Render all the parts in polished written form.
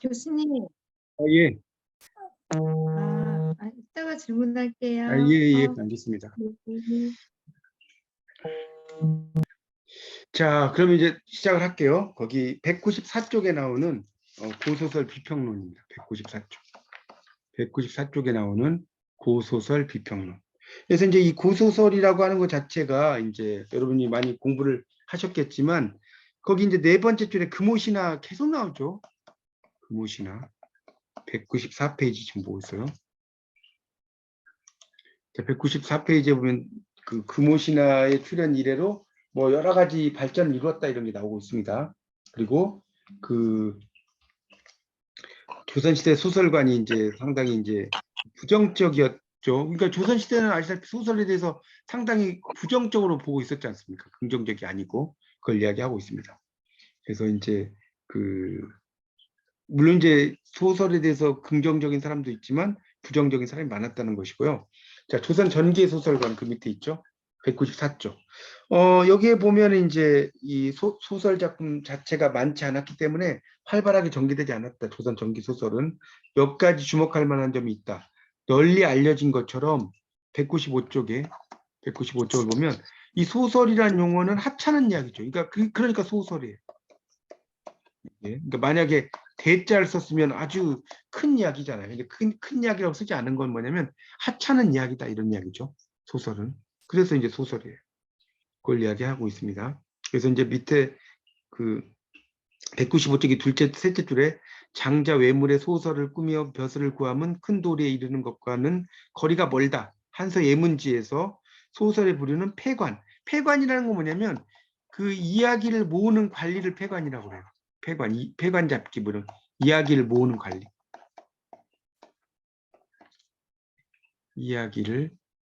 교수님. 예. 이따가 질문할게요. 예, 알겠습니다. 네. 자, 그럼 이제 시작을 할게요. 거기 194쪽에 나오는 고소설 비평론입니다. 194쪽. 194쪽에 나오는 고소설 비평론. 그래서 이제 이 고소설이라고 하는 것 자체가 이제 여러분이 많이 공부를 하셨겠지만 거기 이제 네 번째 줄에 금오신화 계속 나오죠. 금오신화 194페이지 지금 보고 있어요. 194페이지에 보면 그 금오신화의 출현 이래로 뭐 여러 가지 발전을 이루었다 이런 게 나오고 있습니다. 그리고 그 조선시대 소설관이 이제 상당히 이제 부정적이었죠. 그러니까 조선시대는 아시다시피 소설에 대해서 상당히 부정적으로 보고 있었지 않습니까? 긍정적이 아니고 그걸 이야기하고 있습니다. 그래서 이제 물론 이제 소설에 대해서 긍정적인 사람도 있지만 부정적인 사람이 많았다는 것이고요. 자, 조선 전기 소설관 그 밑에 있죠. 194쪽. 여기에 보면 이제 이 소설 작품 자체가 많지 않았기 때문에 활발하게 전개되지 않았다. 조선 전기 소설은 몇 가지 주목할 만한 점이 있다. 널리 알려진 것처럼 195쪽에 195쪽을 보면 이 소설이라는 용어는 하찮은 이야기죠. 그러니까 소설이에요. 예? 그러니까 만약에 대자를 썼으면 아주 큰 이야기잖아요. 이게 큰 이야기라고 쓰지 않은 건 뭐냐면 하찮은 이야기다 이런 이야기죠. 소설은. 그래서 이제 소설이에요. 그걸 이야기하고 있습니다. 그래서 이제 밑에 그 195쪽이 셋째 줄에 장자 외물의 소설을 꾸며 벼슬을 구함은 큰 도리에 이르는 것과는 거리가 멀다. 한서 예문지에서 소설에 부르는 폐관. 폐관이라는 건 뭐냐면 그 이야기를 모으는 관리를 폐관이라고 그래요. 폐관 잡기 부른 이야기를 모으는 관리. 이야기를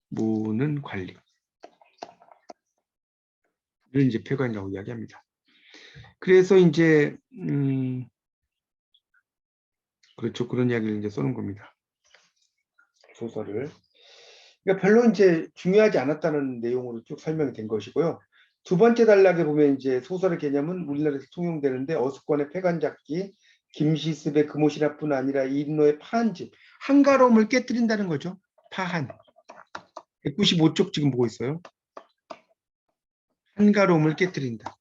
모으는 관리. 이를 이제 폐관이라고 이야기합니다. 그래서 이제 그렇죠. 그런 이야기를 이제 써는 겁니다. 소설을. 그러니까 별로 이제 중요하지 않았다는 내용으로 쭉 설명이 된 것이고요. 두 번째 단락에 보면 이제 소설의 개념은 우리나라에서 통용되는데 어습권의 폐관잡기, 김시습의 금오신화뿐 아니라 이인노의 파한집, 한가로움을 깨뜨린다는 거죠. 파한. 195쪽 지금 보고 있어요. 한가로움을 깨뜨린다.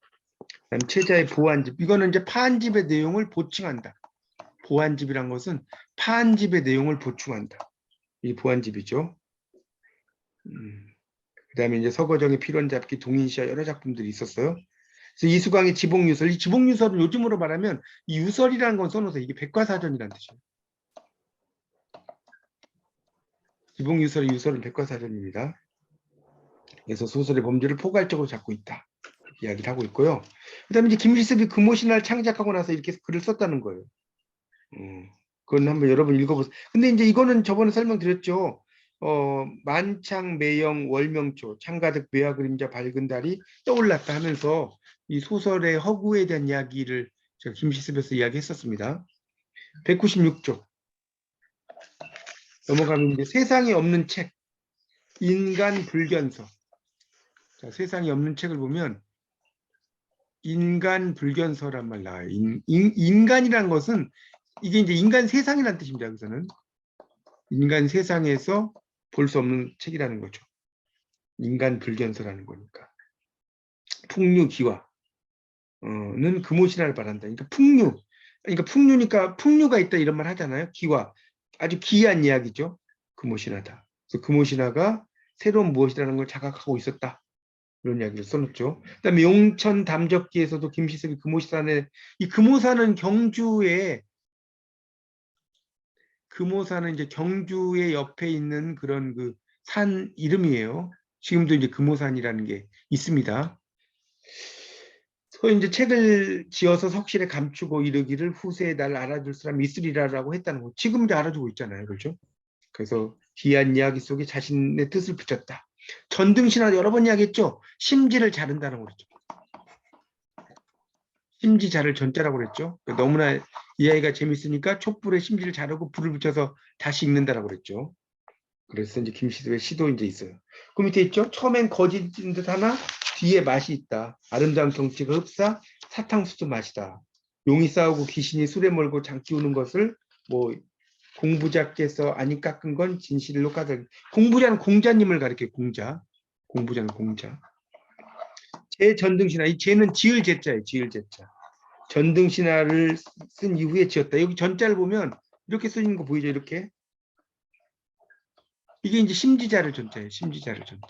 그다음 최자의 보완집. 이거는 이제 파한집의 내용을 보충한다. 보완집이란 것은 파한집의 내용을 보충한다. 이 보완집이죠. 그다음에 이제 서거정의 필원잡기, 동인시와 여러 작품들이 있었어요. 그래서 이수광의 지복유설, 이 지복유설을 요즘으로 말하면 이 유설이라는 건 써놓으세요. 이게 백과사전이라는 뜻이에요. 지복유설의 유설은 백과사전입니다. 그래서 소설의 범죄를 포괄적으로 잡고 있다. 이야기를 하고 있고요. 그다음에 이제 김시습이 금오신화를 창작하고 나서 이렇게 글을 썼다는 거예요. 그건 한번 여러분 읽어보세요. 근데 이제 이거는 저번에 설명드렸죠. 만창, 매영, 월명초, 창가득 매화 그림자 밝은 달이 떠올랐다 하면서 이 소설의 허구에 대한 이야기를 제가 김시습에서 이야기했었습니다. 196쪽 넘어가면 이제 세상에 없는 책, 인간 불견서. 자, 세상에 없는 책을 보면 인간 불견서란 말 나와요. 인간이란 것은 이게 이제 인간 세상이라는 뜻입니다. 여기서는 인간 세상에서 볼 수 없는 책이라는 거죠. 인간 불견서라는 거니까. 풍류기화는 금오신화를 바란다. 그러니까 풍류니까 풍류가 있다 이런 말 하잖아요. 기화. 아주 기이한 이야기죠. 금오신화다. 그래서 금오신화가 새로운 무엇이라는 걸 자각하고 있었다. 이런 이야기를 써놓죠. 그다음에 용천 담적기에서도 김시습이 금오산에 이 금오산은 이제 경주의 옆에 있는 그런 그 산 이름이에요. 지금도 이제 금오산이라는 게 있습니다. 이제 책을 지어서 석실에 감추고 이르기를 후세에 날 알아줄 사람이 있으리라라고 했다는 거. 지금 이제 알아주고 있잖아요. 그렇죠? 그래서 귀한 이야기 속에 자신의 뜻을 붙였다. 전등신화 여러 번 이야기했죠. 심지를 자른다는 거죠. 심지자를 전자라고 그랬죠. 너무나 이 아이가 재밌으니까 촛불에 심지를 자르고 불을 붙여서 다시 읽는다라고 그랬죠. 그래서 이제 김시습의 시도 이제 있어요. 그 밑에 있죠. 처음엔 거짓인 듯 하나 뒤에 맛이 있다. 아름다운 경치가 흡사 사탕수수 맛이다. 용이 싸우고 귀신이 술에 몰고 장기 우는 것을 뭐 공부자께서 아니 깎은 건 진실로 까닭. 공부자는 공자님을 가리켜요. 공부자는 공자. 제 전등신화. 이 제는 지을 제자예요. 지을 제자. 전등신화를 쓴 이후에 지었다. 여기 전자를 보면 이렇게 쓰는 거 보이죠? 이렇게. 이게 이제 심지자를 전자예요. 심지자를 전자.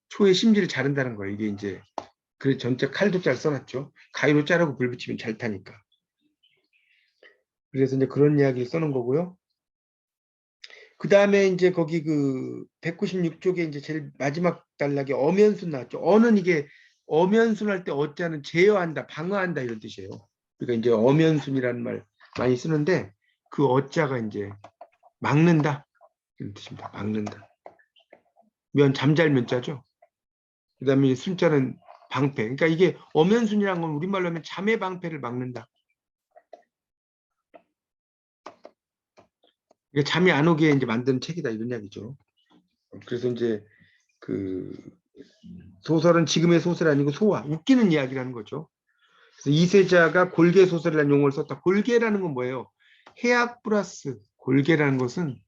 초의 심지를 자른다는 거예요. 이게 이제 그래서 전자 칼도 잘 써놨죠. 가위로 자르고 불 붙이면 잘 타니까. 그래서 이제 그런 이야기를 써놓은 거고요. 그 다음에 이제 거기 그 196쪽에 이제 제일 마지막 단락에 어면순 나왔죠. 어는 이게 어면순 할 때 어자는 제어한다, 방어한다 이런 뜻이에요. 그러니까 이제 어면순이라는 말 많이 쓰는데 그 어자가 이제 막는다 이런 뜻입니다. 막는다. 면 잠잘면 자죠. 그 다음에 순자는 방패. 그러니까 이게 어면순이라는 건 우리말로 하면 잠의 방패를 막는다. 그러니까 잠이 안 오게 이제 만드는 책이다 이런 이야기죠. 그래서 이제 그 소설은 지금의 소설이 아니고 소화, 웃기는 이야기라는 거죠. 그래서 이세자가 골계 소설이라는 용어를 썼다. 골계라는 건 뭐예요? 해악 플러스 골계라는 것은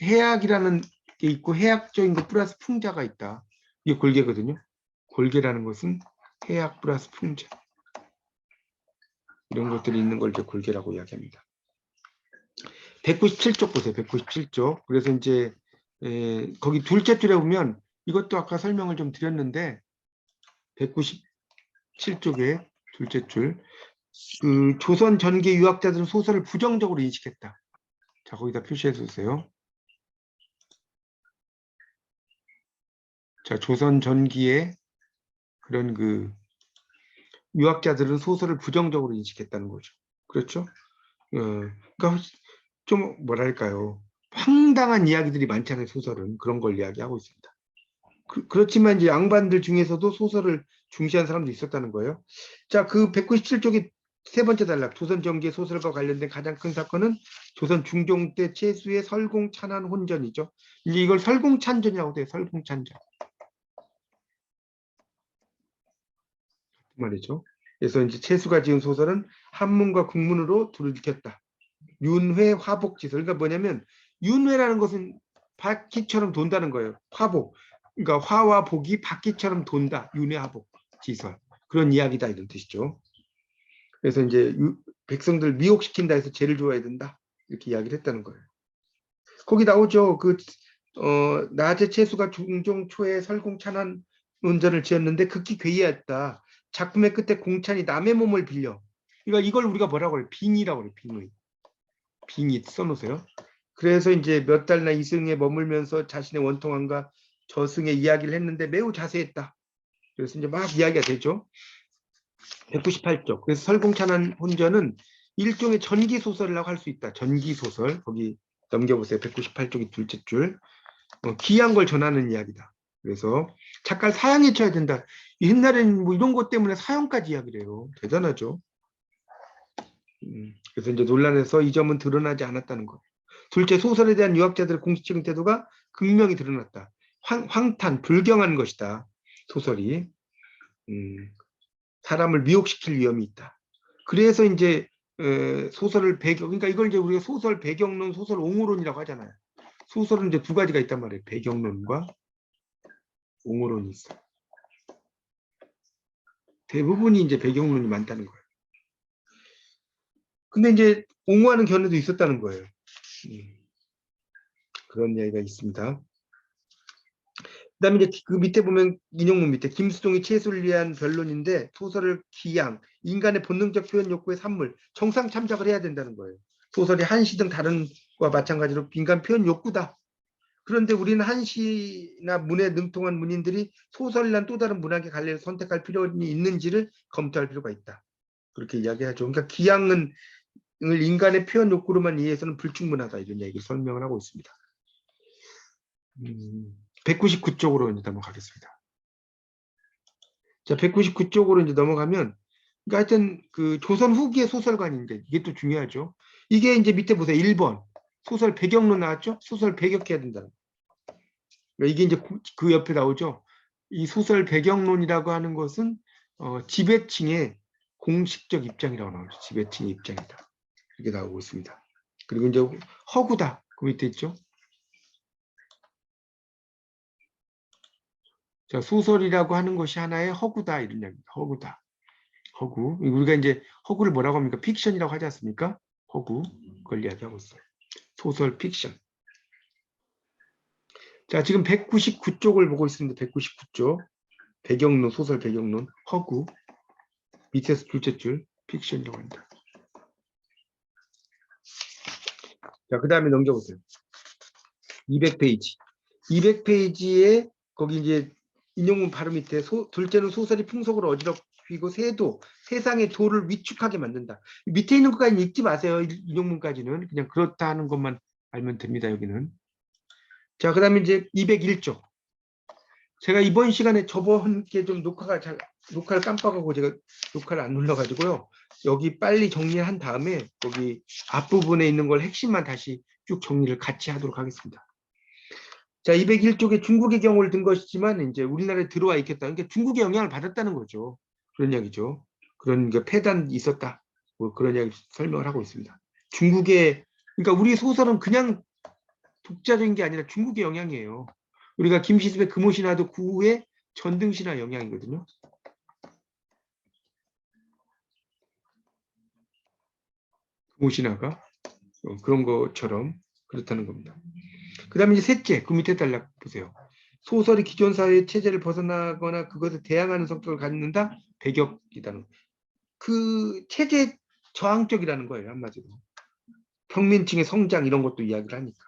해악이라는 게 있고 해악적인 것 플러스 풍자가 있다. 이게 골계거든요. 골계라는 것은 해악 플러스 풍자. 이런 것들이 있는 걸 이제 골계라고 이야기합니다. 197쪽 보세요. 197쪽. 그래서 이제 거기 둘째 줄에 보면 이것도 아까 설명을 좀 드렸는데 197쪽에 둘째 줄. 그 조선 전기 유학자들은 소설을 부정적으로 인식했다. 자, 거기다 표시해 주세요. 자, 조선 전기의 그런 그 유학자들은 소설을 부정적으로 인식했다는 거죠. 그렇죠? 그러니까 좀 뭐랄까요? 황당한 이야기들이 많잖아요. 소설은 그런 걸 이야기하고 있습니다. 그렇지만 이제 양반들 중에서도 소설을 중시한 사람도 있었다는 거예요. 자, 그 197쪽의 세 번째 단락, 조선 전기의 소설과 관련된 가장 큰 사건은 조선 중종 때 채수의 설공찬한 혼전이죠. 이제 이걸 설공찬전이라고 돼요. 설공찬전. 말이죠. 그래서 이제 채수가 지은 소설은 한문과 국문으로 둘을 익혔다. 윤회 화복지설. 그러니까 뭐냐면 윤회라는 것은 바퀴처럼 돈다는 거예요. 화복. 그러니까 화와 복이 바퀴처럼 돈다. 윤회 화복 지설. 그런 이야기다 이런 뜻이죠. 그래서 이제 백성들 미혹시킨다 해서 죄를 줘야 된다. 이렇게 이야기를 했다는 거예요. 거기 나오죠. 그 낮에 채수가 중종 초에 설공찬한 논전을 지었는데 극히 괴이했다. 작품의 끝에 공찬이 남의 몸을 빌려. 그러니까 이걸 우리가 뭐라고 해요? 빙의라고 해요. 빙의. 빙의 써놓으세요. 그래서 이제 몇 달이나 이승에 머물면서 자신의 원통함과 저승의 이야기를 했는데 매우 자세했다. 그래서 이제 막 이야기가 되죠. 198쪽. 그래서 설공찬한 혼전은 일종의 전기소설이라고 할 수 있다. 전기소설. 거기 넘겨보세요. 198쪽이 둘째 줄. 귀한 걸 전하는 이야기다. 그래서 작가를 사형에 쳐야 된다. 옛날에는 뭐 이런 것 때문에 사형까지 이야기를 해요. 대단하죠. 그래서 이제 논란에서 이 점은 드러나지 않았다는 거. 둘째, 소설에 대한 유학자들의 공식적인 태도가 극명히 드러났다. 황탄, 불경한 것이다. 소설이. 사람을 미혹시킬 위험이 있다. 그래서 이제 소설을 그러니까 이걸 이제 우리가 소설 배경론, 소설 옹호론이라고 하잖아요. 소설은 이제 두 가지가 있단 말이에요. 배경론과 옹호론이 있어요. 대부분이 이제 배경론이 많다는 거예요. 근데 이제 옹호하는 견해도 있었다는 거예요. 그런 이야기가 있습니다. 그다음에 이제 그 밑에 보면 인용문 밑에 김수동이 채수를 위한 변론인데 소설을 기양, 인간의 본능적 표현 욕구의 산물, 정상 참작을 해야 된다는 거예요. 소설이 한시 등 다른 것과 마찬가지로 인간 표현 욕구다. 그런데 우리는 한시나 문에 능통한 문인들이 소설이란 또 다른 문학의 갈래를 선택할 필요는 있는지를 검토할 필요가 있다. 그렇게 이야기하죠. 그러니까 기양은 인간의 표현 욕구로만 이해해서는 불충분하다 이런 얘기를 설명을 하고 있습니다. 199쪽으로 이제 넘어가겠습니다. 자, 199쪽으로 이제 넘어가면, 그러니까 하여튼 그 조선 후기의 소설관인데 이게 또 중요하죠. 이게 이제 밑에 보세요. 1번 소설 배경론 나왔죠? 소설 배격해야 된다. 그러니까 이게 이제 그 옆에 나오죠. 이 소설 배경론이라고 하는 것은 지배층의 공식적 입장이라고 나오죠. 지배층의 입장이다. 이렇게 나오고 있습니다. 그리고 이제 허구다. 그 밑에 있죠. 자, 소설이라고 하는 것이 하나의 허구다. 이런 이야기입니다. 허구다. 허구. 우리가 이제 허구를 뭐라고 합니까? 픽션이라고 하지 않습니까? 허구. 그걸 이야기하고 있어요. 소설 픽션. 자, 지금 199쪽을 보고 있습니다. 199쪽. 배경론, 소설 배경론, 허구. 밑에서 둘째 줄, 픽션이라고 합니다. 자, 그 다음에 넘겨보세요. 200페이지. 200페이지에 거기 이제 인용문 바로 밑에 둘째는 소설이 풍속을 어지럽히고 세도, 세상의 도를 위축하게 만든다. 밑에 있는 것까지 읽지 마세요. 인용문까지는. 그냥 그렇다는 것만 알면 됩니다. 여기는. 자, 그 다음에 이제 201쪽. 제가 이번 시간에 저번 게 좀 녹화를 깜빡하고 제가 녹화를 안 눌러가지고요. 여기 빨리 정리한 다음에 거기 앞부분에 있는 걸 핵심만 다시 쭉 정리를 같이 하도록 하겠습니다. 자, 201쪽에 중국의 경우를 든 것이지만 이제 우리나라에 들어와 있겠다. 그러니까 중국의 영향을 받았다는 거죠. 그런 이야기죠. 그런 게 폐단이 있었다. 뭐 그런 이야기 설명을 하고 있습니다. 그러니까 우리 소설은 그냥 독자적인 게 아니라 중국의 영향이에요. 우리가 김시습의 금오신화도 그 후에 전등신화 영향이거든요. 금오신화가 그런 것처럼 그렇다는 겁니다. 그 다음에 이제 셋째, 그 밑에 달락 보세요. 소설이 기존 사회의 체제를 벗어나거나 그것을 대항하는 성격을 갖는다. 배격이라는 그 체제 저항적이라는 거예요. 한마디로. 평민층의 성장 이런 것도 이야기를 하니까.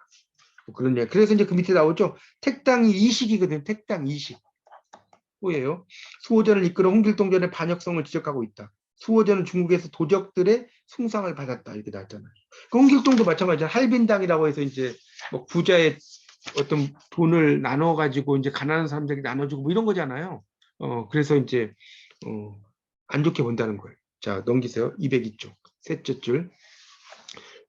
뭐 그런 이야기. 그래서 이제 그 밑에 나오죠. 택당이 이식이거든요. 택당 이식. 뭐예요? 수호전을 이끌어 홍길동전의 반역성을 지적하고 있다. 수호전은 중국에서 도적들의 숭상을 받았다. 이렇게 나왔잖아요. 그 홍길동도 마찬가지잖아요. 할빈당이라고 해서 이제 뭐 부자의 어떤 돈을 나눠가지고 이제 가난한 사람들에게 나눠주고 뭐 이런 거잖아요. 그래서 이제 안 좋게 본다는 거예요. 자, 넘기세요. 202쪽. 셋째 줄.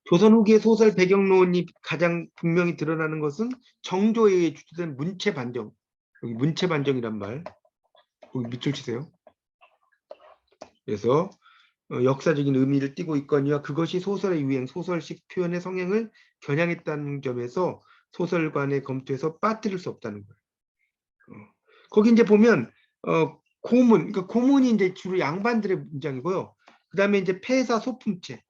조선 후기의 소설 배경론이 가장 분명히 드러나는 것은 정조에 의해 주도된 문체 반정. 여기 문체 반정이란 말. 여기 밑줄 치세요. 그래서 역사적인 의미를 띠고 있거니와 그것이 소설의 유행, 소설식 표현의 성향을 겨냥했다는 점에서 소설관의 검토에서 빠뜨릴 수 없다는 거예요. 거기 이제 보면 고문, 그러니까 고문이 이제 주로 양반들의 문장이고요. 그 다음에 이제 폐사 소품체.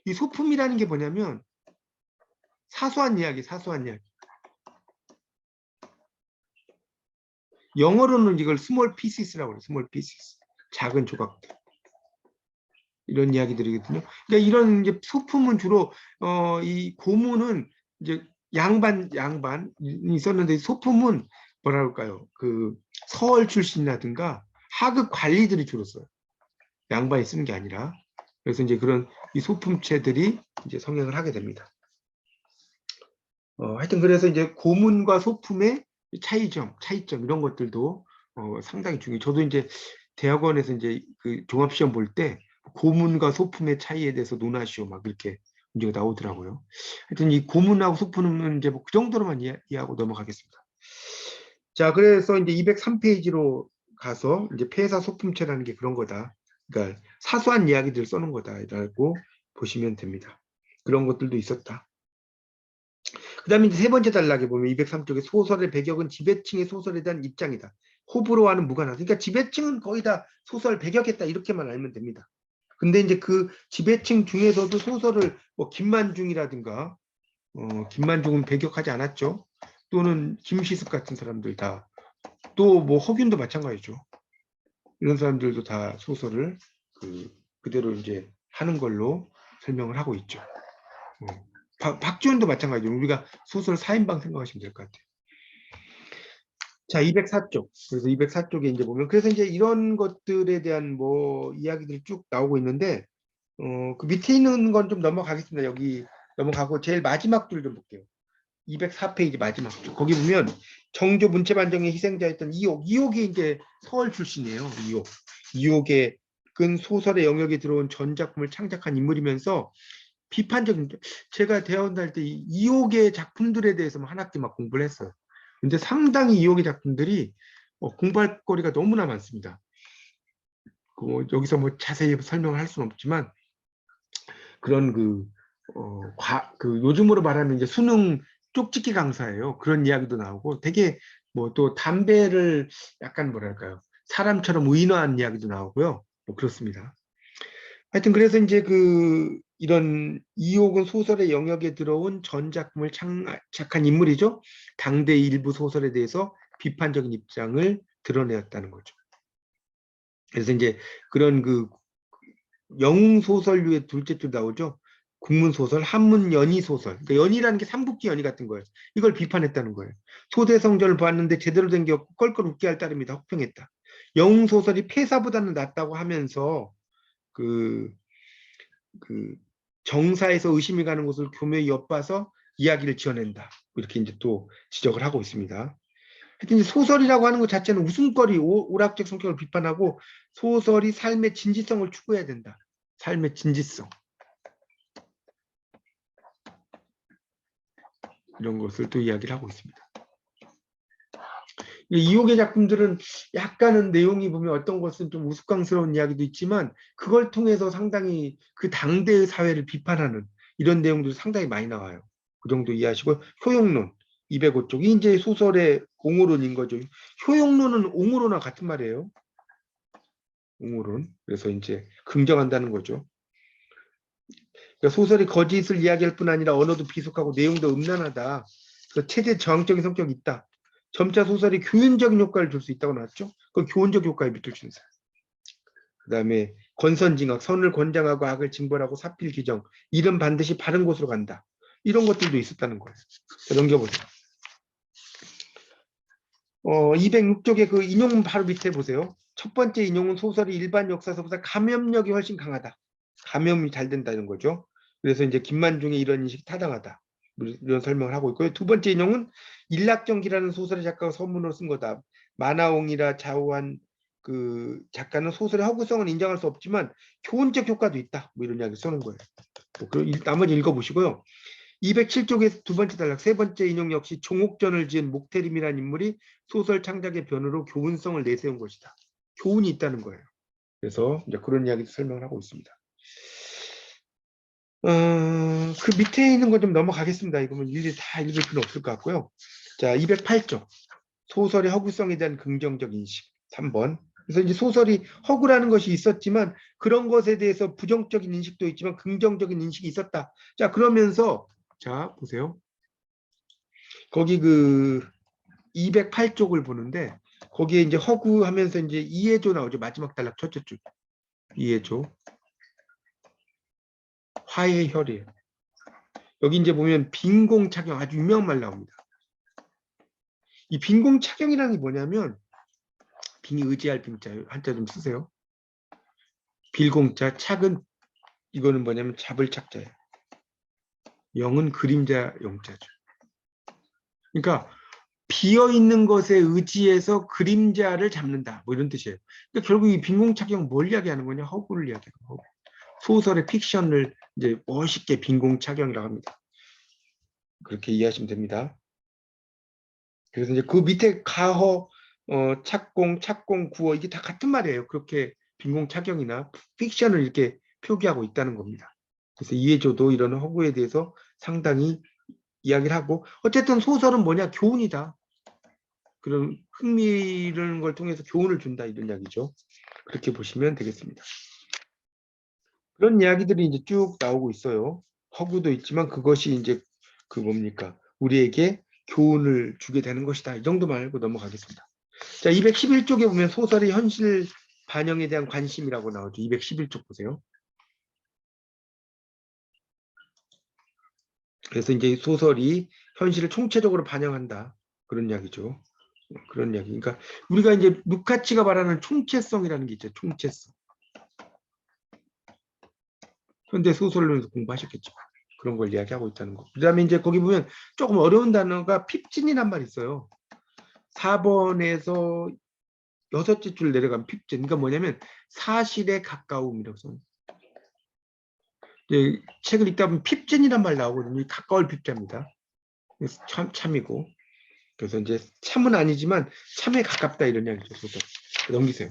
이 소품이라는 게 뭐냐면 사소한 이야기, 사소한 이야기. 영어로는 이걸 small pieces라고 해요. small pieces. 작은 조각들. 이런 이야기들이거든요. 그러니까 이런 이제 소품은 주로 이 고문은 이제 양반이 있었는데 소품은 뭐라 할까요? 그 서울 출신이라든가 하급 관리들이 주로 써요. 양반이 쓰는 게 아니라. 그래서 이제 그런 이 소품체들이 이제 성행을 하게 됩니다. 하여튼 그래서 이제 고문과 소품의 차이점 이런 것들도 상당히 중요해요. 저도 이제 대학원에서 이제 그 종합시험 볼 때 고문과 소품의 차이에 대해서 논하시오 막 이렇게 문제가 나오더라고요. 하여튼 이 고문하고 소품은 이제 뭐 그 정도로만 이해하고 넘어가겠습니다. 자, 그래서 이제 203페이지로 가서 이제 폐사 소품체라는 게 그런 거다. 그러니까 사소한 이야기들 써놓은 거다라고 보시면 됩니다. 그런 것들도 있었다. 그 다음에 이제 세 번째 단락에 보면 203쪽에 소설의 배격은 지배층의 소설에 대한 입장이다. 호불호와는 무관하다. 그러니까 지배층은 거의 다 소설 배격했다 이렇게만 알면 됩니다. 근데 이제 그 지배층 중에서도 소설을 뭐 김만중이라든가 김만중은 배격하지 않았죠. 또는 김시습 같은 사람들 다 또 뭐 허균도 마찬가지죠. 이런 사람들도 다 소설을 그대로 이제 하는 걸로 설명을 하고 있죠. 박지원도 마찬가지죠. 우리가 소설 4인방 생각하시면 될 것 같아요. 자, 204쪽. 그래서 204쪽에 이제 보면 그래서 이제 이런 것들에 대한 뭐 이야기들이 쭉 나오고 있는데 그 밑에 있는 건 좀 넘어가겠습니다. 여기 넘어가고 제일 마지막 줄 좀 볼게요. 204페이지 마지막 줄. 거기 보면 정조 문체 반정의 희생자였던 이옥이 이제 서울 출신이에요. 이옥의 근 소설의 영역에 들어온 전 작품을 창작한 인물이면서 비판적인 제가 대학원 다닐 때 이옥의 작품들에 대해서 한 학기 막 공부를 했어요. 근데 상당히 이옥의 작품들이 공부할 거리가 너무나 많습니다. 뭐 여기서 뭐 자세히 설명을 할 수는 없지만 그런 요즘으로 말하면 이제 수능 쪽집기 강사예요. 그런 이야기도 나오고 되게 뭐 또 담배를 약간 뭐랄까요. 사람처럼 의인화한 이야기도 나오고요. 뭐 그렇습니다. 하여튼 그래서 이제 이런 이호근 소설의 영역에 들어온 전 작품을 창작한 인물이죠. 당대 일부 소설에 대해서 비판적인 입장을 드러내었다는 거죠. 그래서 이제 그런 영웅 소설류의 둘째 줄 나오죠. 국문 소설, 한문 연희 소설. 그러니까 연희라는 게 삼국지 연희 같은 거예요. 이걸 비판했다는 거예요. 소대성전을 봤는데 제대로 된 게 없고 껄껄 웃게 할 따름이다. 혹평했다. 영웅 소설이 폐사보다는 낫다고 하면서 그 정사에서 의심이 가는 곳을 교묘히 엿봐서 이야기를 지어낸다. 이렇게 이제 또 지적을 하고 있습니다. 하여튼 이제 소설이라고 하는 것 자체는 웃음거리, 오락적 성격을 비판하고 소설이 삶의 진지성을 추구해야 된다. 삶의 진지성. 이런 것을 또 이야기를 하고 있습니다. 이옥의 작품들은 약간은 내용이 보면 어떤 것은 좀 우스꽝스러운 이야기도 있지만 그걸 통해서 상당히 그 당대의 사회를 비판하는 이런 내용들이 상당히 많이 나와요. 그 정도 이해하시고 효용론 205쪽 이 이제 소설의 옹호론인 거죠. 효용론은 옹호론과 같은 말이에요. 옹호론. 그래서 이제 긍정한다는 거죠. 그러니까 소설이 거짓을 이야기할 뿐 아니라 언어도 비속하고 내용도 음란하다. 체제 저항적인 성격이 있다. 점차 소설이 교훈적인 효과를 줄 수 있다고 나왔죠. 그 교훈적 효과에 밑을 준 사람. 그 다음에 권선징악, 선을 권장하고 악을 징벌하고 사필 기정, 일은 반드시 바른 곳으로 간다. 이런 것들도 있었다는 거예요. 넘겨보세요. 206쪽의 그 인용문 바로 밑에 보세요. 첫 번째 인용은 소설이 일반 역사서보다 감염력이 훨씬 강하다. 감염이 잘 된다 이런 거죠. 그래서 이제 김만중의 이런 인식이 타당하다. 이런 설명을 하고 있고요. 두 번째 인용은 일락경기라는 소설의 작가가 서문으로 쓴 거다. 만화옹이라 좌우한 그 작가는 소설의 허구성은 인정할 수 없지만 교훈적 효과도 있다. 뭐 이런 이야기 써놓은 거예요. 나머지 읽어보시고요. 207쪽에서 두 번째 단락, 세 번째 인용 역시 종옥전을 지은 목태림이라는 인물이 소설 창작의 변으로 교훈성을 내세운 것이다. 교훈이 있다는 거예요. 그래서 이제 그런 이야기도 설명을 하고 있습니다. 그 밑에 있는 거 좀 넘어가겠습니다. 이거는 일일이 다 읽을 필요는 없을 것 같고요. 자, 208쪽. 소설의 허구성에 대한 긍정적 인식. 3번. 그래서 이제 소설이 허구라는 것이 있었지만 그런 것에 대해서 부정적인 인식도 있지만 긍정적인 인식이 있었다. 자, 그러면서 자, 보세요. 거기 208쪽을 보는데 거기에 이제 허구하면서 이제 이해조 나오죠. 마지막 단락 첫째 줄. 이해조. 화의 혈이에요. 여기 이제 보면 빈공착용 아주 유명한 말 나옵니다. 이 빈공착용이라는 게 뭐냐면 빈이 의지할 빈자 한자 좀 쓰세요. 빌공자 착은 이거는 뭐냐면 잡을 착자예요. 영은 그림자 영자죠. 그러니까 비어있는 것에 의지해서 그림자를 잡는다. 뭐 이런 뜻이에요. 그러니까 결국 이 빈공착용 뭘 이야기하는 거냐? 허구를 이야기하는 거고. 소설의 픽션을 이제 멋있게 빈공착용이라고 합니다. 그렇게 이해하시면 됩니다. 그래서 이제 그 밑에 가허, 착공, 착공, 구어 이게 다 같은 말이에요. 그렇게 빈공착용이나 픽션을 이렇게 표기하고 있다는 겁니다. 그래서 이해조도 이런 허구에 대해서 상당히 이야기를 하고 어쨌든 소설은 뭐냐? 교훈이다. 그런 흥미를 걸 통해서 교훈을 준다 이런 이야기죠. 그렇게 보시면 되겠습니다. 그런 이야기들이 이제 쭉 나오고 있어요. 허구도 있지만 그것이 이제 뭡니까? 우리에게 교훈을 주게 되는 것이다. 이 정도만 알고 넘어가겠습니다. 자, 211쪽에 보면 소설의 현실 반영에 대한 관심이라고 나오죠. 211쪽 보세요. 그래서 이제 소설이 현실을 총체적으로 반영한다. 그런 이야기죠. 그런 이야기. 그러니까 우리가 이제 루카치가 말하는 총체성이라는 게 있죠. 총체성. 현대 소설론에서 공부하셨겠죠. 그런 걸 이야기하고 있다는 거. 그 다음에 이제 거기 보면 조금 어려운 단어가 핍진이란 말이 있어요. 4번에서 6째 줄 내려가면 핍진. 그러니까 뭐냐면 사실에 가까움이라고 써요. 책을 읽다 보면 핍진이란 말 나오거든요. 가까울 핍자입니다. 그래서 참이고. 그래서 이제 참은 아니지만 참에 가깝다 이런 이야기죠. 소설. 넘기세요.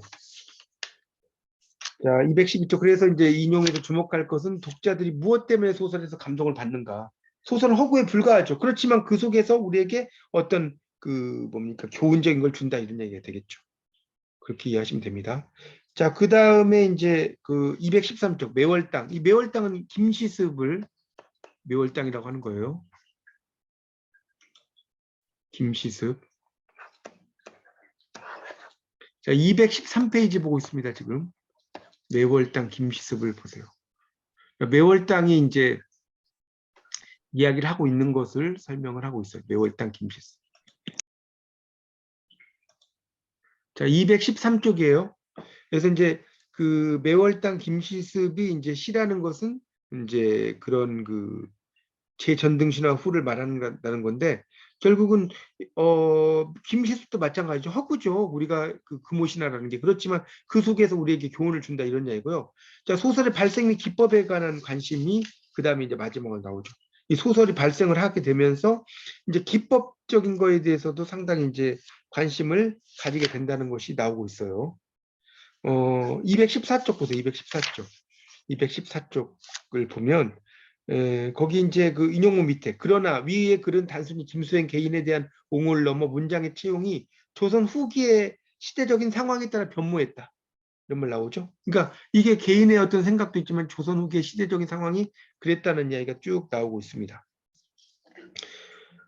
자, 212쪽. 그래서 이제 인용에서 주목할 것은 독자들이 무엇 때문에 소설에서 감동을 받는가. 소설은 허구에 불과하죠. 그렇지만 그 속에서 우리에게 어떤 그 뭡니까 교훈적인 걸 준다 이런 얘기가 되겠죠. 그렇게 이해하시면 됩니다. 자, 그 다음에 이제 그 213쪽 매월당. 이 매월당은 김시습을 매월당이라고 하는 거예요. 김시습. 자, 213페이지 보고 있습니다, 지금. 매월당 김시습을 보세요. 매월당이 이제 이야기를 하고 있는 것을 설명을 하고 있어요. 매월당 김시습. 자, 213쪽이에요. 그래서 이제 그 매월당 김시습이 이제 시라는 것은 이제 그런 그 제전등신화 후를 말하는 건데 결국은 김시습도 마찬가지죠. 허구죠. 우리가 그 금오신화라는 게 그렇지만 그 속에서 우리에게 교훈을 준다 이런 이야기고요. 자, 소설의 발생 및 기법에 관한 관심이 그 다음에 이제 마지막으로 나오죠. 이 소설이 발생을 하게 되면서 이제 기법적인 거에 대해서도 상당히 이제 관심을 가지게 된다는 것이 나오고 있어요. 214쪽 보세요. 214쪽. 214쪽을 보면 거기 이제 그 인용문 밑에 그러나 위의 글은 단순히 김수행 개인에 대한 옹호를 넘어 문장의 채용이 조선 후기의 시대적인 상황에 따라 변모했다. 이런 말 나오죠. 그러니까 이게 개인의 어떤 생각도 있지만 조선 후기의 시대적인 상황이 그랬다는 이야기가 쭉 나오고 있습니다.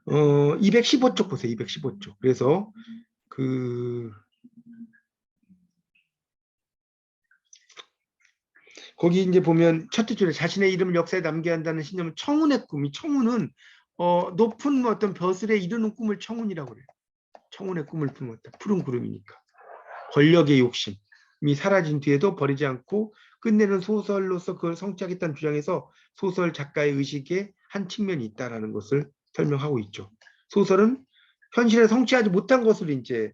215쪽 보세요. 215쪽. 그래서 그 거기 이제 보면 첫째 줄에 자신의 이름을 역사에 남겨야 한다는 신념은 청운의 꿈. 이 청운은 높은 어떤 벼슬에 이르는 꿈을 청운이라고 그래요. 청운의 꿈을 품었다. 푸른 구름이니까. 권력의 욕심이 사라진 뒤에도 버리지 않고 끝내는 소설로서 그걸 성취하겠다는 주장에서 소설 작가의 의식의 한 측면이 있다라는 것을 설명하고 있죠. 소설은 현실에 성취하지 못한 것을 이제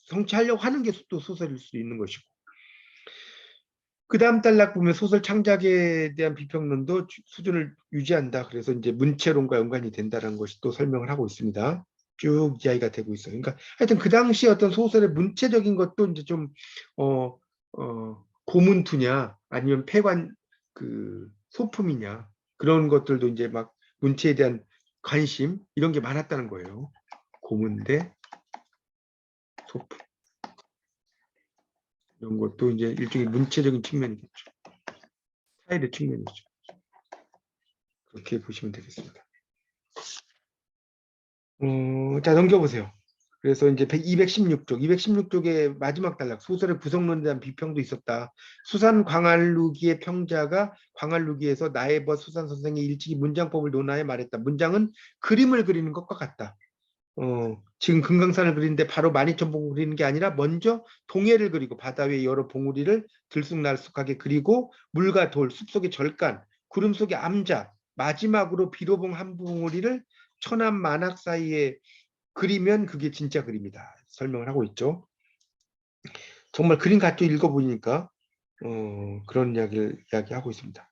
성취하려고 하는 게 또 소설일 수 있는 것이고. 그 다음 단락 보면 소설 창작에 대한 비평론도 수준을 유지한다. 그래서 이제 문체론과 연관이 된다는 것이 또 설명을 하고 있습니다. 쭉 이야기가 되고 있어요. 그러니까 하여튼 그 당시 어떤 소설의 문체적인 것도 이제 좀 고문투냐 아니면 폐관 그 소품이냐 그런 것들도 이제 막 문체에 대한 관심 이런 게 많았다는 거예요. 고문 대 소품. 이런 것도 이제 일종의 문체적인 측면이겠죠. 사회의 측면이죠. 그렇게 보시면 되겠습니다. 자, 넘겨보세요. 그래서 이제 216쪽, 216쪽의 마지막 단락, 소설의 구성론에 대한 비평도 있었다. 수산 광활루기의 평자가 광활루기에서 나의버 수산 선생의 일찍이 문장법을 논하여 말했다. 문장은 그림을 그리는 것과 같다. 지금 금강산을 그리는데 바로 만이천봉을 그리는 게 아니라 먼저 동해를 그리고 바다 위에 여러 봉우리를 들쑥날쑥하게 그리고 물과 돌, 숲속의 절간, 구름 속의 암자, 마지막으로 비로봉 한 봉우리를 천암 만악 사이에 그리면 그게 진짜 그림이다. 설명을 하고 있죠. 정말 그림 같죠. 읽어보니까 그런 이야기하고 있습니다.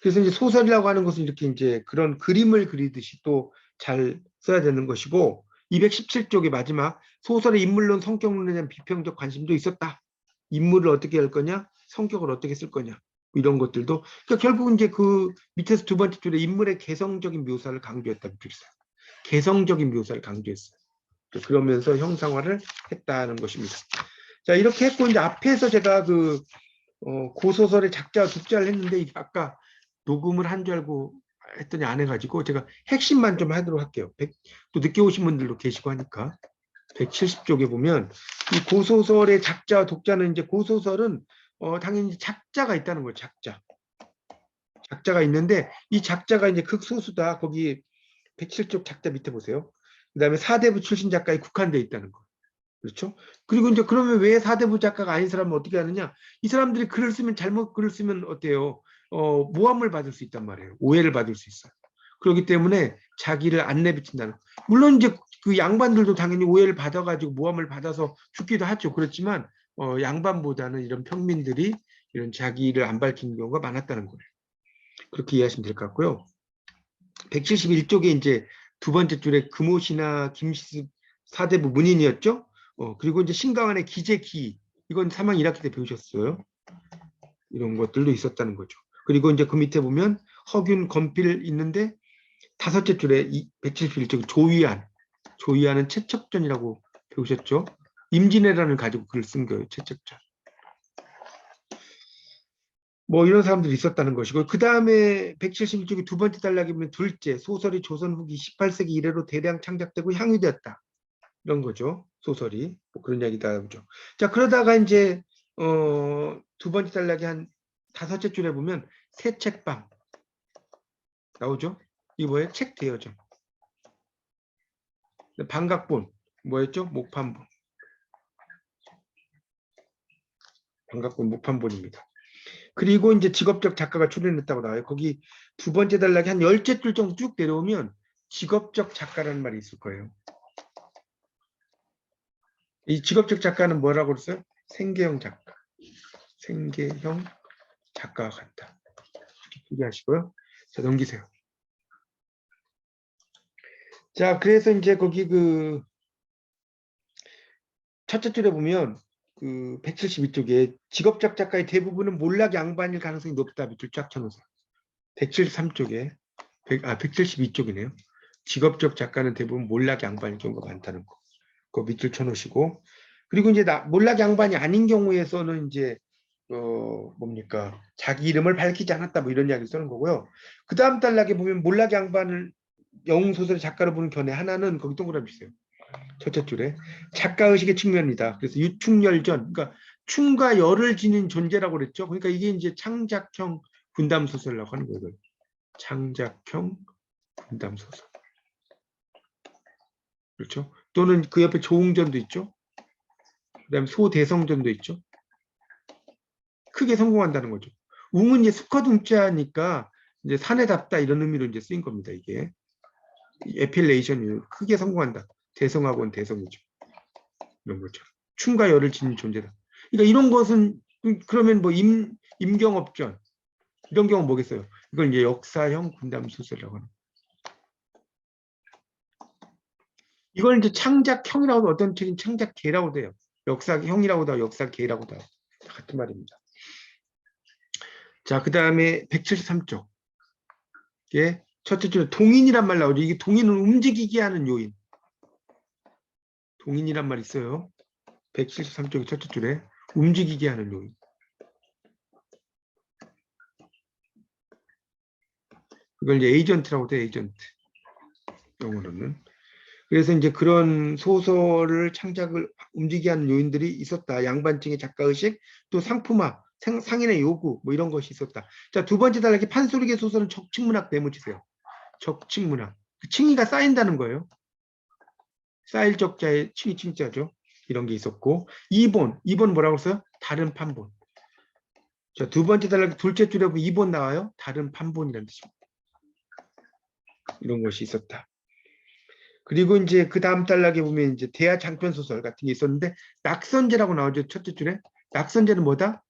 그래서 이제 소설이라고 하는 것은 이렇게 이제 그런 그림을 그리듯이 또 잘 써야 되는 것이고 217쪽의 마지막 소설의 인물론 성격론에 대한 비평적 관심도 있었다. 인물을 어떻게 할 거냐, 성격을 어떻게 쓸 거냐 이런 것들도 그러니까 결국은 이제 그 밑에서 두 번째 줄에 인물의 개성적인 묘사를 강조했다. 개성적인 묘사를 강조했어요. 그러면서 형상화를 했다는 것입니다. 자, 이렇게 했고 이제 앞에서 제가 그 고소설의 작자와 독자를 했는데 이게 아까 녹음을 한 줄 알고 했더니 안 해가지고 제가 핵심만 좀 하도록 할게요. 또 늦게 오신 분들도 계시고 하니까 170쪽에 보면 이 고소설의 작자와 독자는 이제 고소설은 당연히 작자가 있다는 거예요. 작자가 있는데 이 작자가 이제 극소수다. 거기 107쪽 작자 밑에 보세요. 그 다음에 사대부 출신 작가에 국한되어 있다는 거. 그렇죠? 그리고 이제 그러면 왜 사대부 작가가 아닌 사람은 어떻게 하느냐? 이 사람들이 글을 쓰면 잘못 글을 쓰면 어때요? 모함을 받을 수 있단 말이에요. 오해를 받을 수 있어요. 그렇기 때문에 자기를 안 내비친다는. 물론 이제 그 양반들도 당연히 오해를 받아가지고 모함을 받아서 죽기도 하죠. 그렇지만 양반보다는 이런 평민들이 이런 자기를 안 밝히는 경우가 많았다는 거예요. 그렇게 이해하시면 될 것 같고요. 171쪽에 이제 두 번째 줄에 금오신화 김시습 사대부 문인이었죠. 그리고 이제 신강환의 기재기 이건 3학 1학기 때 배우셨어요. 이런 것들도 있었다는 거죠. 그리고 이제 그 밑에 보면 허균, 건필 있는데 다섯째 줄에 171쪽 조위안은 채척전이라고 배우셨죠? 임진왜란을 가지고 글을 쓴 거예요. 채척전. 뭐 이런 사람들이 있었다는 것이고, 그 다음에 171쪽이 두 번째 단락에 보면 둘째 소설이 조선 후기 18세기 이래로 대량 창작되고 향유되었다. 이런 거죠. 소설이. 뭐 그런 이야기도 나오죠. 자, 그러다가 이제 두 번째 단락에 한 다섯째 줄에 보면 새 책방 나오죠. 이 뭐예요? 책 대여점. 반각본 뭐였죠? 목판본. 반각본 목판본입니다. 그리고 이제 직업적 작가가 출연했다고 나와요. 거기 두 번째 단락에 한 10째 줄 정도 쭉 내려오면 직업적 작가라는 말이 있을 거예요. 이 직업적 작가는 뭐라고 그랬어요? 생계형 작가. 생계형 작가가 같다. 이해하시고요. 자, 넘기세요. 자, 그래서 이제 거기 그 첫째 줄에 보면 그 172쪽에 직업적 작가의 대부분은 몰락 양반일 가능성이 높다. 밑줄 쫙 쳐놓으세요. 173쪽에 172쪽이네요. 직업적 작가는 대부분 몰락 양반일 경우가 많다는 거. 그 밑줄 쳐놓으시고, 그리고 이제 몰락 양반이 아닌 경우에서는 이제 뭡니까, 자기 이름을 밝히지 않았다 뭐 이런 이야기를 쓰는 거고요. 그 다음 단락에 보면 몰락 양반을 영웅소설의 작가로 보는 견해 하나는 거기 동그라미 있어요. 첫째 줄에 작가의식의 측면이다. 그래서 유충열전, 그러니까 충과 열을 지닌 존재라고 그랬죠. 그러니까 이게 이제 창작형 군담소설이라고 하는 거예요. 창작형 군담소설. 그렇죠. 또는 그 옆에 조웅전도 있죠. 그 다음에 소대성전도 있죠. 크게 성공한다는 거죠. 웅은 이제 수컷 웅자니까 이제 사내답다 이런 의미로 이제 쓰인 겁니다. 이게 에필레이션이 크게 성공한다. 대성하고는 대성이죠. 이런 거죠. 춤과 열을 지닌 존재다. 그러니까 이런 것은 그러면 뭐 임경업전 이런 경우 뭐겠어요? 이걸 이제 역사형 군담 소설이라고 하는. 이걸 이제 창작형이라고 어떤 책인 창작계라고도 해요. 역사형이라고도 하고 역사계라고도 하고 같은 말입니다. 자, 그 다음에 173쪽. 예, 첫째 줄에 동인이란 말 나오죠. 이게 동인은 움직이게 하는 요인. 동인이란 말 있어요. 173쪽의 첫째 줄에 움직이게 하는 요인. 그걸 이제 에이전트라고 해요. 에이전트. 영어로는. 그래서 이제 그런 소설을 창작을 움직이게 하는 요인들이 있었다. 양반층의 작가의식, 또 상품화, 상인의 요구, 뭐 이런 것이 있었다. 자, 두 번째 단락에 판소리계 소설은 적층문학 메모치세요. 적층문학. 그 칭의가 쌓인다는 거예요. 쌓일 적자의 칭의 칭자죠. 이런 게 있었고, 2번 뭐라고 써요? 다른 판본. 자, 두 번째 단락 둘째 줄에 보면 2번 나와요. 다른 판본이라는 뜻입니다. 이런 것이 있었다. 그리고 이제 그 다음 단락에 보면 이제 대하 장편 소설 같은 게 있었는데 낙선제라고 나오죠. 첫째 줄에. 낙선제는 뭐다?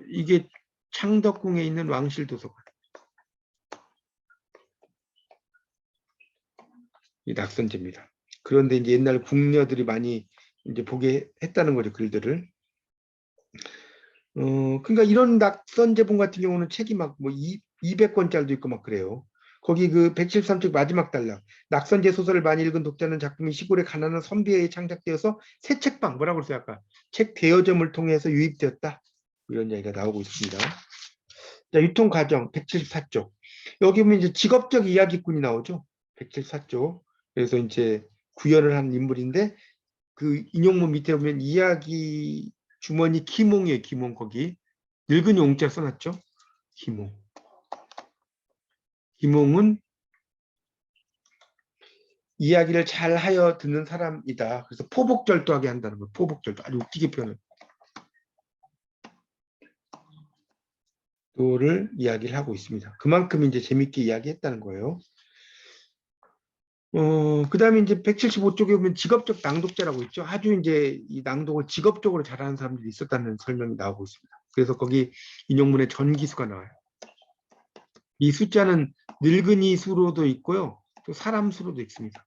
이게 창덕궁에 있는 왕실 도서관. 이 낙선제입니다. 그런데 이제 옛날 궁녀들이 많이 이제 보게 했다는 거죠, 글들을. 그러니까 이런 낙선제본 같은 경우는 책이 막 뭐 200권짜리도 있고 막 그래요. 거기 그 173쪽 마지막 단락. 낙선제 소설을 많이 읽은 독자는 작품이 시골의 가난한 선비에 창작되어서 새 책방, 뭐라고 그랬어요 아까? 책 대여점을 통해서 유입되었다. 이런 이야기가 나오고 있습니다. 자, 유통과정 174쪽. 여기 보면 이제 직업적 이야기꾼이 나오죠. 174쪽. 그래서 이제 구현을 한 인물인데 그 인용문 밑에 보면 이야기 주머니 기몽이에요. 기몽 거기. 늙은 용자 써놨죠. 기몽. 기몽은 이야기를 잘 하여 듣는 사람이다. 그래서 포복절도하게 한다는 거예요. 포복절도. 아주 웃기게 표현을. 그거를 이야기를 하고 있습니다. 그만큼 이제 재밌게 이야기했다는 거예요. 그 다음에 이제 175쪽에 보면 직업적 낭독자라고 있죠. 아주 이제 이 낭독을 직업적으로 잘하는 사람들이 있었다는 설명이 나오고 있습니다. 그래서 거기 인용문에 전기수가 나와요. 이 숫자는 늙은이 수로도 있고요. 또 사람 수로도 있습니다.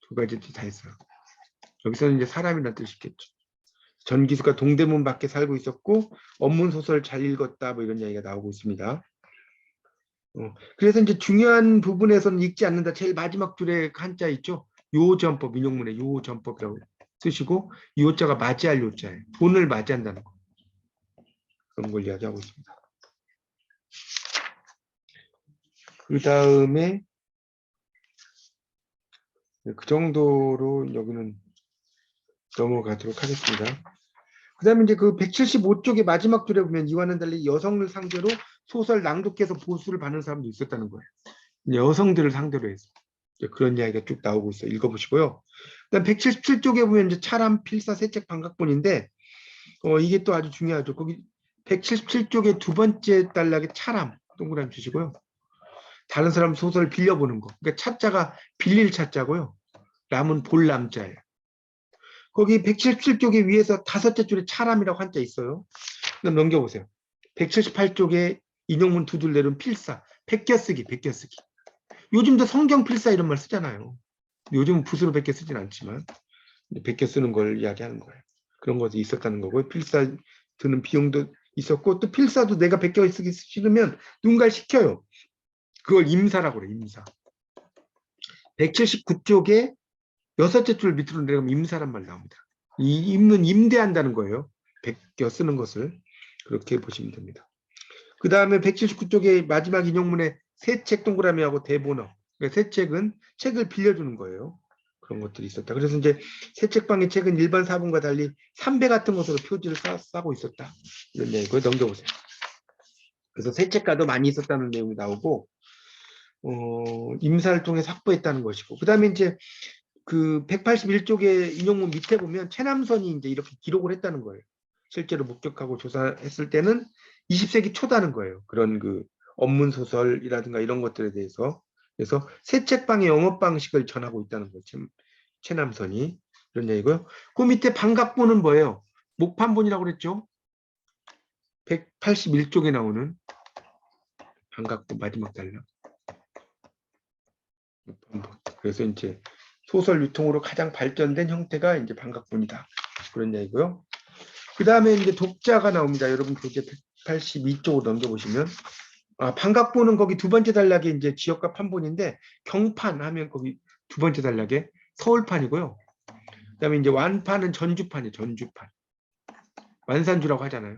두 가지 다 있어요. 여기서는 이제 사람이라는 뜻이겠죠. 전기수가 동대문 밖에 살고 있었고 원문 소설 잘 읽었다 뭐 이런 이야기가 나오고 있습니다. 그래서 이제 중요한 부분에서는 읽지 않는다. 제일 마지막 줄에 한자 있죠. 요전법, 인용문에 요전법이라고 쓰시고 요자가 맞이할 요자예요. 돈을 맞이한다는 거. 그런 걸 이야기하고 있습니다. 그 다음에 그 정도로 여기는 넘어가도록 하겠습니다. 그 다음에 이제 그 175쪽의 마지막 줄에 보면 이와는 달리 여성을 상대로 소설 낭독해서 보수를 받는 사람도 있었다는 거예요. 여성들을 상대로 해서. 그런 이야기가 쭉 나오고 있어요. 읽어보시고요. 그다음 177쪽에 보면 이제 차람, 필사, 세책, 반각본인데 이게 또 아주 중요하죠. 거기 177쪽의 두 번째 단락에 차람 동그라미 주시고요. 다른 사람 소설 빌려보는 거. 그러니까 차자가 빌릴 차자고요. 람은 볼 남자예요. 거기 177쪽에 위에서 다섯째 줄에 차람이라고 한자 있어요. 그럼 넘겨보세요. 178쪽에 인용문 두 줄 내려온 필사, 베껴쓰기, 베껴쓰기. 요즘도 성경 필사 이런 말 쓰잖아요. 요즘은 붓으로 베껴 쓰진 않지만 베껴 쓰는 걸 이야기하는 거예요. 그런 것이 있었다는 거고요. 필사 드는 비용도 있었고 또 필사도 내가 베껴 쓰기 싫으면 누군가를 시켜요. 그걸 임사라고 그래요. 임사. 179쪽에 여섯째 줄 밑으로 내려가면 임사란 말 나옵니다. 이 임는 임대한다는 거예요. 베껴 쓰는 것을. 그렇게 보시면 됩니다. 그 다음에 179쪽에 마지막 인용문에 새 책 동그라미하고 대본어. 그러니까 새 책은 책을 빌려주는 거예요. 그런 것들이 있었다. 그래서 이제 새 책방의 책은 일반 사본과 달리 삼배 같은 것으로 표지를 싸고 있었다. 이런 내용을 넘겨보세요. 그래서 새 책가도 많이 있었다는 내용이 나오고 임사를 통해 확보했다는 것이고 그 다음에 이제 그 181쪽의 인용문 밑에 보면 최남선이 이제 이렇게 기록을 했다는 거예요. 실제로 목격하고 조사했을 때는 20세기 초다는 거예요. 그런 그 언문 소설이라든가 이런 것들에 대해서. 그래서 새 책방의 영업 방식을 전하고 있다는 거죠. 최남선이. 이런 얘기고요. 그 밑에 반각본은 뭐예요? 목판본이라고 그랬죠? 181쪽에 나오는 반각본 마지막 단락. 목판본. 그래서 이제 소설 유통으로 가장 발전된 형태가 이제 반각본이다. 그런 얘기고요. 그 다음에 이제 독자가 나옵니다. 여러분 교재 182쪽으로 넘겨보시면 반각본은 거기 두 번째 단락에 이제 지역과 판본인데 경판 하면 거기 두 번째 단락에 서울판이고요. 그 다음에 이제 완판은 전주판이에요. 전주판. 완산주라고 하잖아요.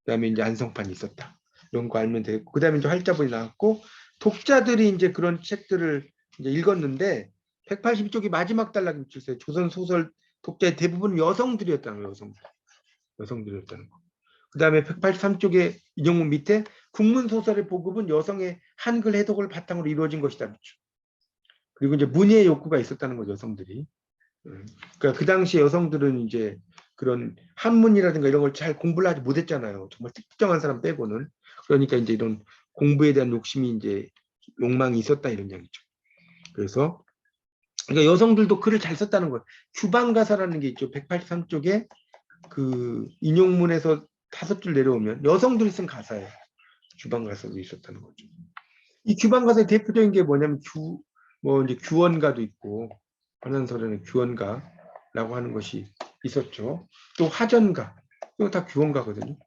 그 다음에 이제 안성판이 있었다. 이런 거 알면 되고 그 다음에 이제 활자본이 나왔고 독자들이 이제 그런 책들을 이제 읽었는데 182쪽이 마지막 단락이 있어요. 조선 소설 독자의 대부분 여성들이었다는 거예요. 여성들이었다는 거. 그 다음에 183쪽에 인용문 밑에 국문소설의 보급은 여성의 한글 해독을 바탕으로 이루어진 것이다. 그리고 이제 문예의 욕구가 있었다는 거죠, 여성들이. 그러니까 그 당시 여성들은 이제 그런 한문이라든가 이런 걸 잘 공부를 하지 못했잖아요. 정말 특정한 사람 빼고는. 그러니까 이제 이런 공부에 대한 욕심이 이제 욕망이 있었다 이런 이야기죠. 그래서 그러니까 여성들도 글을 잘 썼다는 거예요. 규방가사라는 게 있죠. 183쪽에 그 인용문에서 다섯 줄 내려오면 여성들이 쓴 가사예요. 규방가사도 있었다는 거죠. 이 규방가사의 대표적인 게 뭐냐면 이제 규원가도 있고 관한설에는 규원가라고 하는 것이 있었죠. 또 화전가, 이거 다 규원가거든요.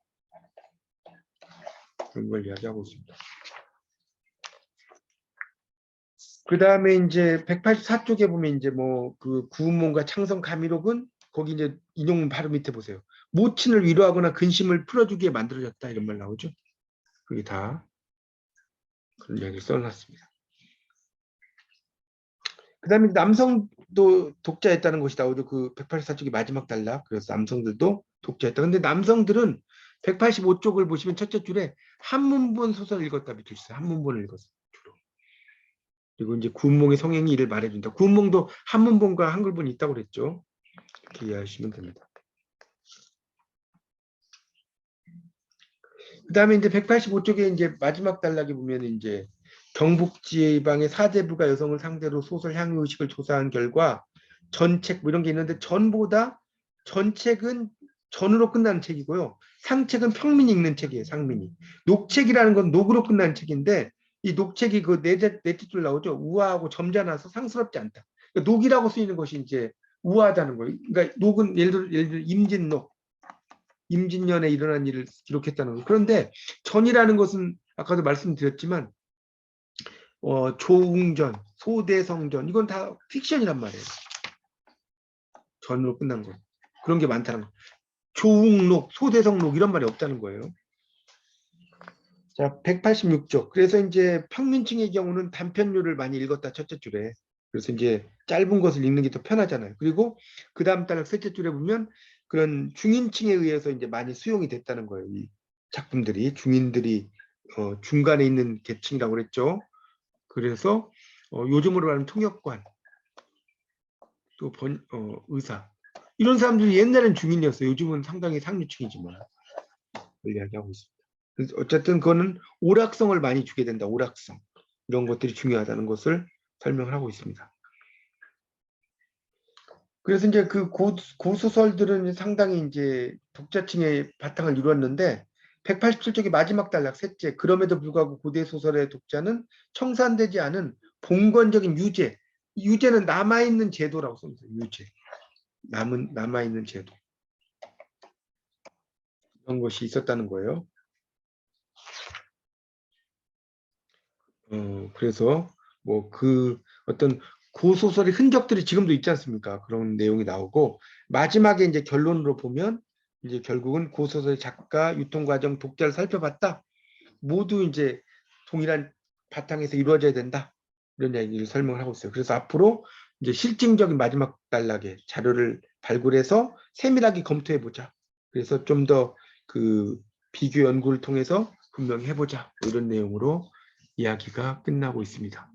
그런 걸 이야기하고 있습니다. 그 다음에 이제 184쪽에 보면 이제 뭐 그 구운몽과 창성 가미록은 거기 이제 인용문 바로 밑에 보세요. 모친을 위로하거나 근심을 풀어주기에 만들어졌다 이런 말 나오죠. 그게 다 그런 이야기를 써놨습니다. 그 다음에 남성도 독자였다는 것이 나오죠. 그 184쪽이 마지막 단락. 그래서 남성들도 독자였다. 근데 남성들은 185쪽을 보시면 첫째 줄에 한문본 소설을 읽었다 밑에 있어요. 한문본을 읽었어요. 주로. 그리고 이제 구운몽의 성행이 이를 말해준다. 구운몽도 한문본과 한글본이 있다고 그랬죠. 이렇게 이해하시면 됩니다. 그 다음에 이제 185쪽에 이제 마지막 단락에 보면 이제 경북지방의 사대부가 여성을 상대로 소설 향유의식을 조사한 결과 전책 뭐 이런 게 있는데 전책은 전으로 끝나는 책이고요. 상책은 평민이 읽는 책이에요. 상민이. 녹책이라는 건 녹으로 끝나는 책인데 이 녹책이 그 넷째 줄 나오죠. 우아하고 점잖아서 상스럽지 않다. 그러니까 녹이라고 쓰이는 것이 이제 우아하다는 거예요. 그러니까 녹은 예를 들어 임진록 임진년에 일어난 일을 기록했다는 거. 그런데 전이라는 것은 아까도 말씀드렸지만 조웅전, 소대성전 이건 다 픽션이란 말이에요. 전으로 끝난 거. 그런 게 많다는 거. 조웅록, 소대성록 이런 말이 없다는 거예요. 자, 186쪽. 그래서 이제 평민층의 경우는 단편류를 많이 읽었다, 첫째 줄에. 그래서 이제 짧은 것을 읽는 게 더 편하잖아요. 그리고 그 다음 단락 셋째 줄에 보면 그런 중인층에 의해서 이제 많이 수용이 됐다는 거예요. 이 작품들이. 중인들이 중간에 있는 계층이라고 그랬죠. 그래서 요즘으로 말하면 통역관, 또 의사. 이런 사람들이 옛날엔 중인이었어요. 요즘은 상당히 상류층이지만. 이야기하고 있습니다. 그래서 어쨌든 그거는 오락성을 많이 주게 된다. 오락성. 이런 것들이 중요하다는 것을 설명을 하고 있습니다. 그래서 이제 그 고소설들은 상당히 이제 독자층의 바탕을 이루었는데 187쪽의 마지막 단락 셋째. 그럼에도 불구하고 고대 소설의 독자는 청산되지 않은 봉건적인 유제. 유제는 남아있는 제도라고 씁니다. 유제. 남아있는 제도. 이런 것이 있었다는 거예요. 그래서 뭐 그 어떤 고소설의 흔적들이 지금도 있지 않습니까? 그런 내용이 나오고 마지막에 이제 결론으로 보면 이제 결국은 고소설의 작가, 유통과정, 독자를 살펴봤다. 모두 이제 동일한 바탕에서 이루어져야 된다. 이런 얘기를 설명을 하고 있어요. 그래서 앞으로 이제 실증적인 마지막 단락에 자료를 발굴해서 세밀하게 검토해 보자. 그래서 좀 더 그 비교 연구를 통해서 분명히 해보자. 이런 내용으로 이야기가 끝나고 있습니다.